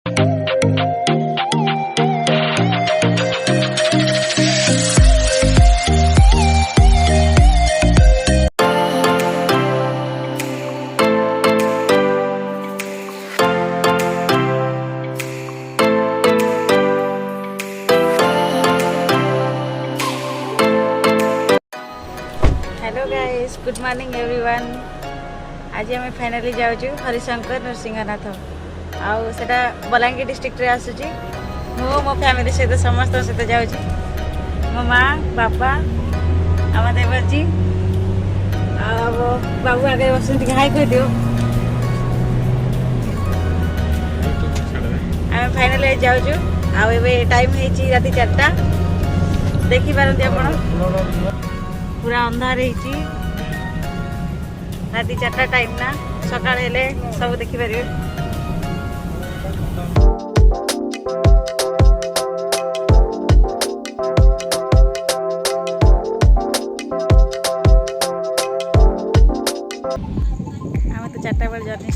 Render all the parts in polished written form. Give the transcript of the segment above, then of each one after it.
Hello guys, good morning everyone. आज आम finally जाऊँ हरिशंकर नृसिंहनाथ आउ सेटा बलांगीर डिस्ट्रिक्ट रे आसुची। मो फैमिली सहित समस्त सहित जाऊँ। मो माँ बापा आम देवर जी बाबू आगे बस हाई कह दियो। आम फाइनाली जाऊँ टाइम है राति 4टा। देखी पारती आप पूरा अंधार है राति 4टा टाइम ना सका सब देखिपारे। आम तो 4टा बेल जर्नी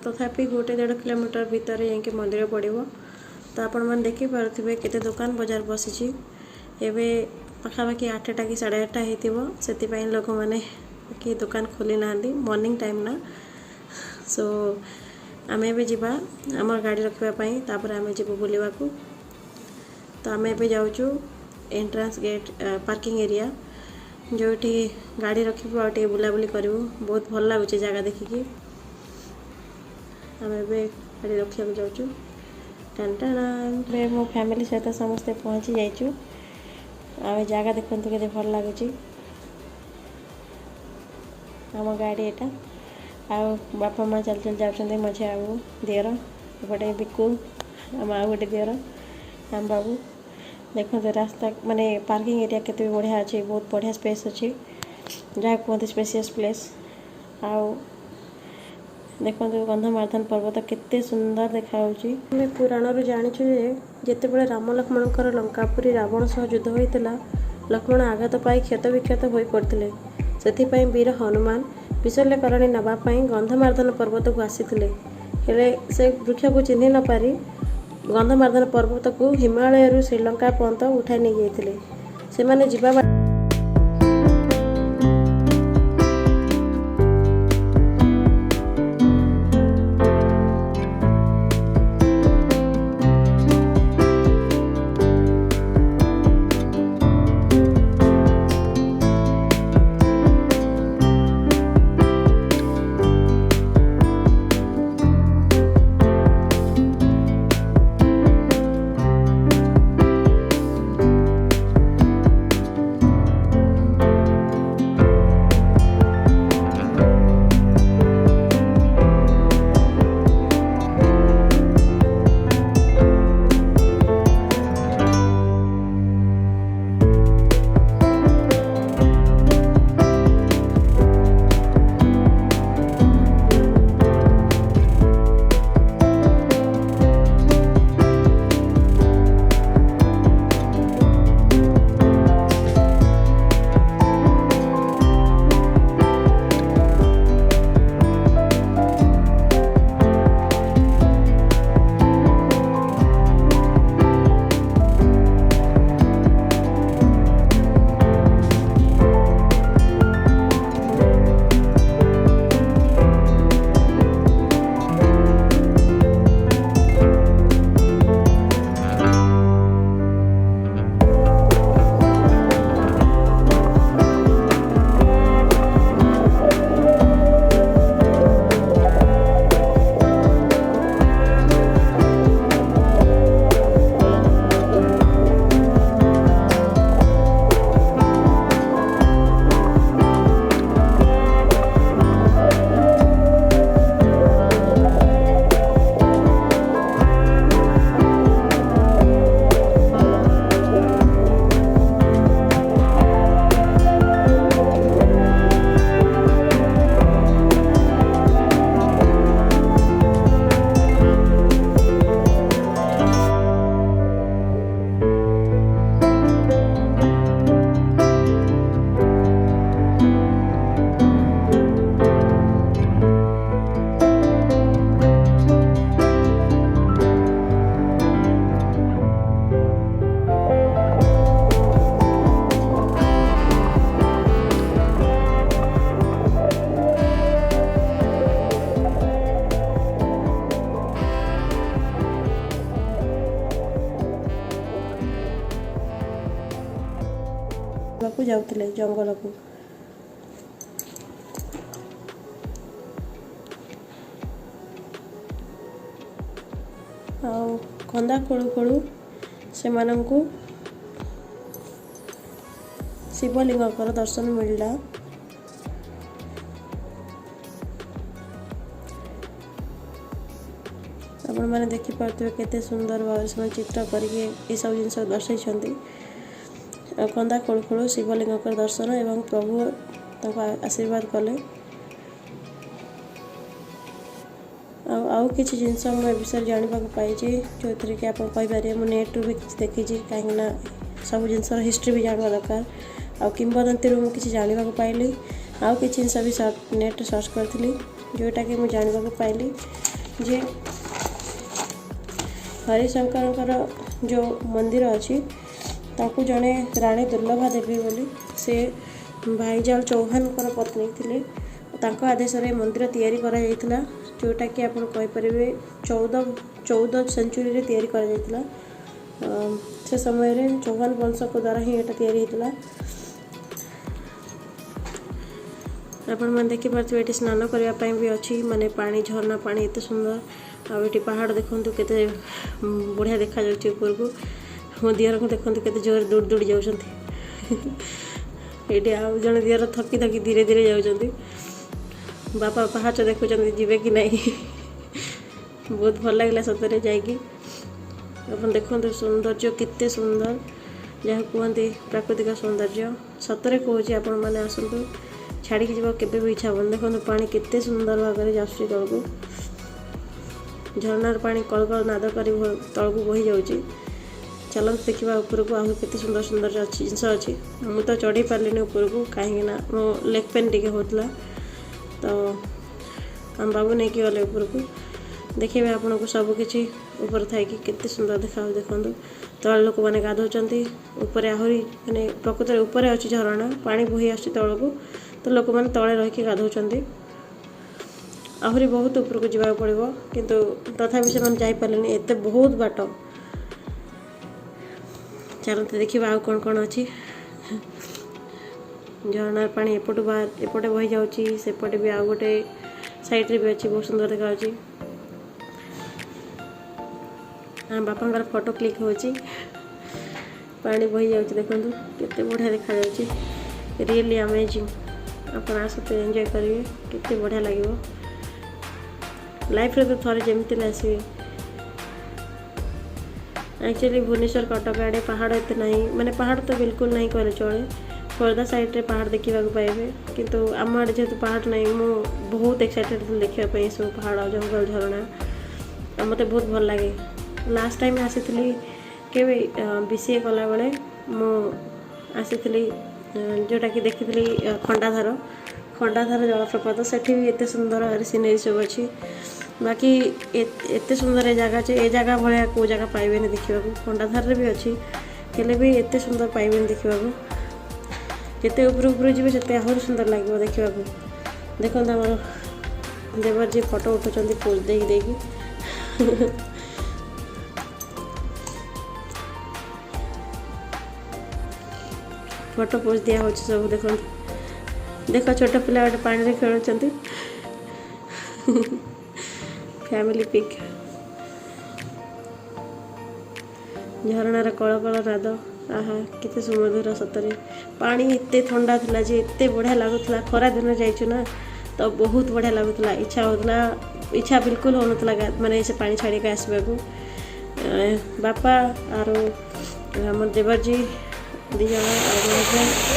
तथापि 1.5 किलोमीटर भितर जाके मंदिर पड़ो। तो आपण मैंने देखिपे केते दुकान बजार बसी एवं पाखापाखि 8टा कि 8:30 होती लोक मैंने कि दुकान खोली ना मॉर्निंग टाइम ना। सो आम ए जावा आम गाड़ी रखापी तापर आम जीव बुलवा को। तो आम ए जाऊँ एंट्रांस गेट पार्किंग एरिया जो गाड़ी रखी आगे बुलाबुली करूँ। बहुत भल लगुच जगह देखिकी। आम ए गाड़ी रखा जाऊँ। मो फैमिली सहित समस्ते पहुँची जाइचु। आम जगह देखते के भल लगुच। आम गाड़ी एटा आउ बापा माँ चल चल जाऊँ मझे आबू दियर एपटे बिकू आम आउ गोटे दियर आम बाबू देखते रास्ता माने पार्किंग एरिया केते बढ़िया अच्छे। बहुत बढ़िया स्पेस अच्छी जहाँ कहते स्पेसियस प्लेस। आउ देखो गंधमार्दन पर्वत केते सुंदर देखा। पुराण जाचु जेते राम लक्ष्मणकर लंकापुरी रावण सह युद्ध होता लक्ष्मण आघात पाई क्षत विक्षत हो पड़ते। से वीर हनुमान विशल्यकरणी नापी गंधमार्दन पर्वत को आसीथिले। हेले से वृक्ष को चिन्ह न पारी गंधमार्दन पर्वत को हिमालय श्रीलंका पर्यंत उठाई नहीं जाते। से माने जीवा जाउथिले जंगल को। ଆଉ କନ୍ଦା ଖୋଳୁ ଖୋଳୁ ସେମାନଙ୍କୁ ଶିବଲିଙ୍ଗଙ୍କର ଦର୍ଶନ ମିଳିଲା। ଆପଣମାନେ ଦେଖିପାରୁଥିବେ କେତେ ସୁନ୍ଦର ଭାବରେ ସେମାନେ ଚିତ୍ର କରିକି ଏସବୁ ଜିନିଷ ଦର୍ଶାଇଛନ୍ତି। କନ୍ଦା ଖୋଳୁ ଖୋଳୁ ଶିବଲିଙ୍ଗଙ୍କର ଦର୍ଶନ ଏବଂ ପ୍ରଭୁ ତାଙ୍କୁ ଆଶୀର୍ବାଦ କଲେ। ଆଉ କିଛି ଜିନିଷ ମୁଁ ଏ ବିଷୟରେ ଜାଣିବାକୁ ପାଇଛି, ଯେଉଁଥିରେ କି ଆପଣ କହିପାରିବେ ମୁଁ ନେଟ୍ରୁ ବି କିଛି ଦେଖିଛି, କାହିଁକିନା ସବୁ ଜିନିଷର ହିଷ୍ଟ୍ରି ବି ଜାଣିବା ଦରକାର। ଆଉ କିମ୍ବଦନ୍ତୀରୁ ମୁଁ କିଛି ଜାଣିବାକୁ ପାଇଲି। ଆଉ କିଛି ଜିନିଷ ବି ନେଟ୍ରେ ସର୍ଚ୍ଚ କରିଥିଲି, ଯେଉଁଟାକି ମୁଁ ଜାଣିବାକୁ ପାଇଲି ଯେ ହରିଶଙ୍କରଙ୍କର ଯେଉଁ ମନ୍ଦିର ଅଛି ତାକୁ ଜଣେ ରାଣୀ ଦୁର୍ଲଭା ଦେବୀ ବୋଲି ସେ ଭାଇଜାଲ ଚୌହାନଙ୍କର ପତ୍ନୀ ଥିଲେ। ତାଙ୍କ ଆଦେଶରେ ମନ୍ଦିର ତିଆରି କରାଯାଇଥିଲା, ଯେଉଁଟାକି ଆପଣ କହିପାରିବେ 14 ସେଞ୍ଚୁରୀରେ ତିଆରି କରାଯାଇଥିଲା। ସେ ସମୟରେ ଚୌହାନ ବଂଶଙ୍କ ଦ୍ୱାରା ହିଁ ଏଇଟା ତିଆରି ହେଇଥିଲା। ଆପଣମାନେ ଦେଖିପାରୁଥିବେ ଏଠି ସ୍ନାନ କରିବା ପାଇଁ ବି ଅଛି, ମାନେ ପାଣି ଝରଣା ପାଣି ଏତେ ସୁନ୍ଦର। ଆଉ ଏଠି ପାହାଡ଼ ଦେଖନ୍ତୁ କେତେ ବଢ଼ିଆ ଦେଖାଯାଉଛି ଉପରକୁ। ମୋ ଦିଅରକୁ ଦେଖନ୍ତୁ କେତେ ଜୋରରେ ଦୌଡ଼ି ଦୌଡ଼ି ଯାଉଛନ୍ତି। ଏଇଠି ଆଉ ଜଣେ ଦିଅର ଥକି ଥକି ଧୀରେ ଧୀରେ ଯାଉଛନ୍ତି। ବାପା ପାହାଚ ଦେଖୁଛନ୍ତି ଯିବେ କି ନାହିଁ। ବହୁତ ଭଲ ଲାଗିଲା ସତରେ ଯାଇକି। ଆପଣ ଦେଖନ୍ତୁ ସୌନ୍ଦର୍ଯ୍ୟ କେତେ ସୁନ୍ଦର, ଯାହା କୁହନ୍ତି ପ୍ରାକୃତିକ ସୌନ୍ଦର୍ଯ୍ୟ। ସତରେ କହୁଛି ଆପଣମାନେ ଆସନ୍ତୁ, ଛାଡ଼ିକି ଯିବାକୁ କେବେ ବି ଇଚ୍ଛା ହେବନି। ଦେଖନ୍ତୁ ପାଣି କେତେ ସୁନ୍ଦର ଭାବରେ ଆସୁଛି ତଳକୁ। ଝରଣାର ପାଣି କଳକଳ ନାଦ କରି ତଳକୁ ବୋହି ଯାଉଛି। ଚାଲନ୍ତୁ ଦେଖିବା ଉପରକୁ, ଆହୁରି କେତେ ସୁନ୍ଦର ସୁନ୍ଦର ଜିନିଷ ଅଛି। ମୁଁ ତ ଚଢ଼ି ପାରିଲିନି ଉପରକୁ, କାହିଁକିନା ମୋ ଲେଗ୍ ପେନ୍ ଟିକେ ହେଉଥିଲା। ତ ଆମ ବାବୁ ନେଇକି ଗଲେ ଉପରକୁ। ଦେଖିବେ ଆପଣଙ୍କୁ ସବୁକିଛି ଉପରେ ଥାଇକି କେତେ ସୁନ୍ଦର ଦେଖାଯାଉଛି। ଦେଖନ୍ତୁ ତଳେ ଲୋକମାନେ ଗାଧଉଛନ୍ତି, ଉପରେ ଆହୁରି ମାନେ ପ୍ରକୃତରେ ଉପରେ ଅଛି ଝରଣା, ପାଣି ବୋହି ଆସୁଛି ତଳକୁ, ତ ଲୋକମାନେ ତଳେ ରହିକି ଗାଧଉଛନ୍ତି। ଆହୁରି ବହୁତ ଉପରକୁ ଯିବାକୁ ପଡ଼ିବ, କିନ୍ତୁ ତଥାପି ସେମାନେ ଯାଇପାରିଲେନି, ଏତେ ବହୁତ ବାଟ। ଚାଲନ୍ତୁ ଦେଖିବା ଆଉ କ'ଣ କ'ଣ ଅଛି। ଝରଣାର ପାଣି ଏପଟେ ବହି ଯାଉଛି, ସେପଟେ ବି ଆଉ ଗୋଟେ ସାଇଡ଼୍ରେ ବି ଅଛି, ବହୁତ ସୁନ୍ଦର ଦେଖାଯାଉଛି। ବାପାଙ୍କର ଫଟୋ କ୍ଲିକ୍ ହେଉଛି, ପାଣି ବହି ଯାଉଛି, ଦେଖନ୍ତୁ କେତେ ବଢ଼ିଆ ଦେଖାଯାଉଛି। Really amazing. ଆପଣ ଆସନ୍ତୁ ଏନ୍ଜୟ କରିବେ, କେତେ ବଢ଼ିଆ ଲାଗିବ। ଲାଇଫ୍ରେ ତ ଥରେ ଯେମିତି ଆସିବେ। एक्चुअली भुवनेश्वर कटक आड़े पहाड़ एत ना माने पहाड़ तो बिल्कुल नहीं कहले चले। खोर्धा साइड रे पहाड़ देखा पाइबे, किंतु आम आड़े जेहेतु पहाड़ ना मु बहुत एक्साइटेड थी देखापी सब पहाड़ जंगल झरणा मत बहुत भल लगे। लास्ट टाइम आसी के बीसीए कला बेले मु आसी जोटा कि देखी खंडाधार जलप्रपात सेठी भी एत सुंदर सीनरी सब अच्छी। बाकी एत सुंदर जगह जगह भाया कौ जगह पाइबे देखा खंडाधार भी अच्छी हेले भी एत सुंदर पाइबे देखा जिते ऊपर जी से आहरी सुंदर लगे देखा। देखो आम देवर जी फोटो उठा पोज देकी फोटो पोज दिया हो सब। देखो देख छोट पिला गोटे पानी में खेलुंट फैमिली पिक। झरणार कलकल नाद आहा केते सुमधुर सतरे। पानी एते ठंडा थिला जे एते बढ़िया लगुला। खरा दिन जाइछु ना तो बहुत बढ़िया लगुला। इच्छा बिल्कुल होनुला माने से पानी छाड़ी के आसबा को। बापा आर हमर देवर जी दी जन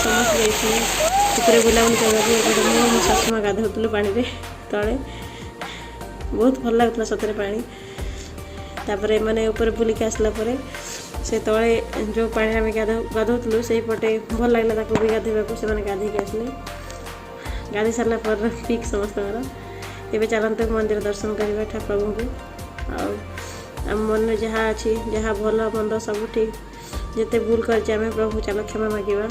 समस्त जाइए बुलाबुली करवा। मो शाशुमा गाधुलु पानी रे तले बहुत भल लगुला सतरे पानी। तापर मैंने ऊपर बुलिक आसला से तले जो पानी आम गाधुलु से पटे भल लगला भी गाधोवा को। से गाधे आसले गाधे सारा पर पिक समस्त एवं चलते मंदिर दर्शन करवा ठाकुर को। आम मन जहाँ अच्छी जहाँ भल मंद सब ठीक जिते भूल कर प्रभु चल क्षमा मांगा।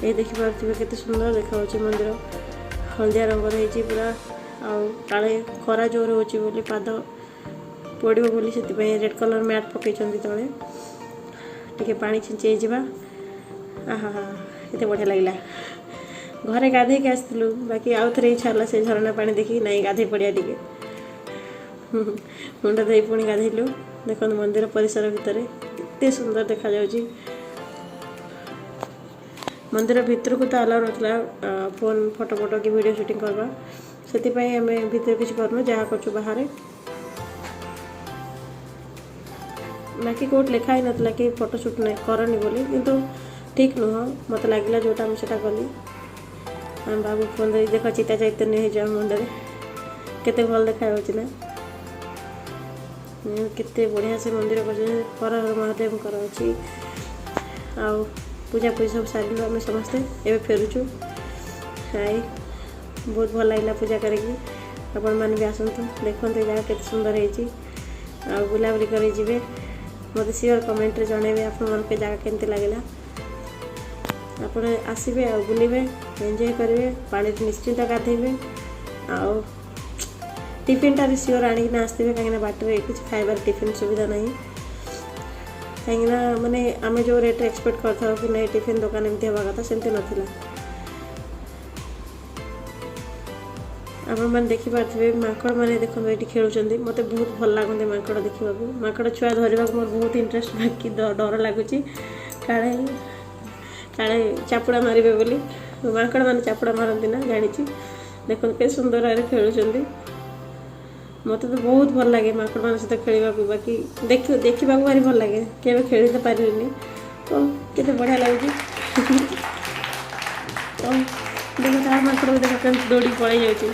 ये देखिपे केते सुंदर देखा मंदिर हलदिया रंगर हो पूरा आले खरा जोर हो पाद पड़ो बोली से रेड कलर मैट पकई तले टे पानी छिंचे जा आहा हा एत बढ़िया लगे घरे गाधे के आसलु बाकी आउ थे इच्छा है से झरना पानी देखी नहीं गाधे पड़िया टे मुंड धोई पुणी गाधेलु देखो मंदिर परिसर भितर एत सुंदर देखा जाउची मंदिर भितर को तो अलाउ ना फोन फोटो फोटो कि वीडियो शूटिंग करवा से आम भितर किसी करनु जहाँ कर बाहर बाकी कौट लिखा ही नाला कि फोटो शूट नहीं करनी बोली किंतु ठीक नुह मत लगे जोटा मुझे कली आम बाबू फोन देख चिता चैतन्य हो मुंडे केते भल देखा ना केते बढ़िया से मंदिर कर महादेव अच्छी आ पूजा पूजा सब सारे आम समस्ते एवं फेरुचु हाई बहुत भल लगे पूजा करके आपण मैंने भी आसतु देखते जगह के सुंदर हो बुलाबुली करे मत सियोर कमेंट रे जनइबे आप जगह केमती लगे आप आसबे आ बुलबे एंजॉय करेंगे पानी निश्चिंत गाधेबे आउ टिफिन टा सियोर आनिक आसते कहीं बाटर किसी खाइबार टिफिन सुविधा नहीं कहीं माने आम जो रेट एक्सपेक्ट करता कि नहीं टिफिन दुकान एमती हवा कथा सेमती नाला आपण देखिपे माकड़ मैंने देखो ये खेलुंट मत बहुत भल लगते माकड़ देखा माकड़ छुआ धरवा मोर बहुत इंटरेस्ट बाकी डर लगुच काले काले चापुड़ा मारे बोली माकड़ मैंने चापुड़ा मारती ना जानी देखो के सुंदर भाव खेलुंट मत तो बहुत भल लगे माकड़ मान सहित खेलवा बाकी देखा भारी भल लगे के खेली तो पारे तो केते बढ़िया लगे तो देखो माकड़ देख दौड़ी पड़े जाऊँ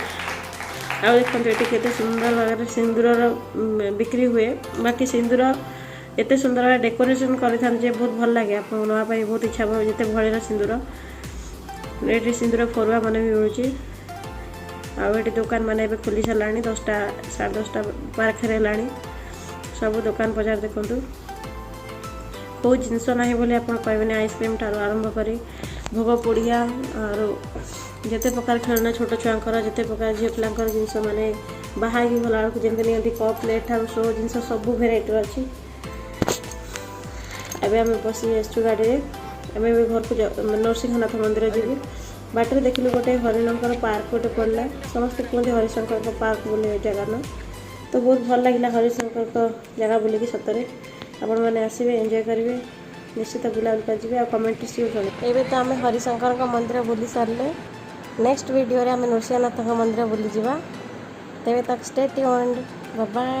आ देखो ये केते सुंदर भाव सिंदूर बिक्री हुए बाकी सिंदूर एत सुंदर भाव डेकोरेशन करता बहुत भल लगे आप नापी बहुत इच्छा जिते भल सिंदूर ये सिंदूर फरुआ मान भी मिलूँ आठ दुकान मान खोली सारा 10टा 10:30 पाखे सब दुकान बजार देखूँ कौ जिनस ना बोली आप कहबे आइसक्रीम ठार आरंभ कर भोग पुड़िया और जिते प्रकार खेलना छोट छुआर जिते प्रकार झील पिलांकर जिनस मैंने बाहर गला जमी नि कप प्लेट ठार सो जिन सब भेराइटर अच्छी एवं आम बसी आसु गाड़ी आम घर को नरसिंहनाथ मंदिर जीवु बाटर देखिलु गोटे हरिणकर पार्क गोटे पड़ा समस्त कहते हरिशंकर पार्क बोले जगह ना तो बहुत भल लगे हरिशंकर जगह बुलिकी सतरे आपण मैंने आसबे एंजॉय करेंगे निश्चित बुलाबुली कर कमेंट सियोर जन एवं तो आम हरिशंकर मंदिर बुली सारे नेक्स्ट वीडियो रे आम नरसिंहनाथ मंदिर बुली जावा तेरे तक स्टे ट्यून्ड बाय बाय।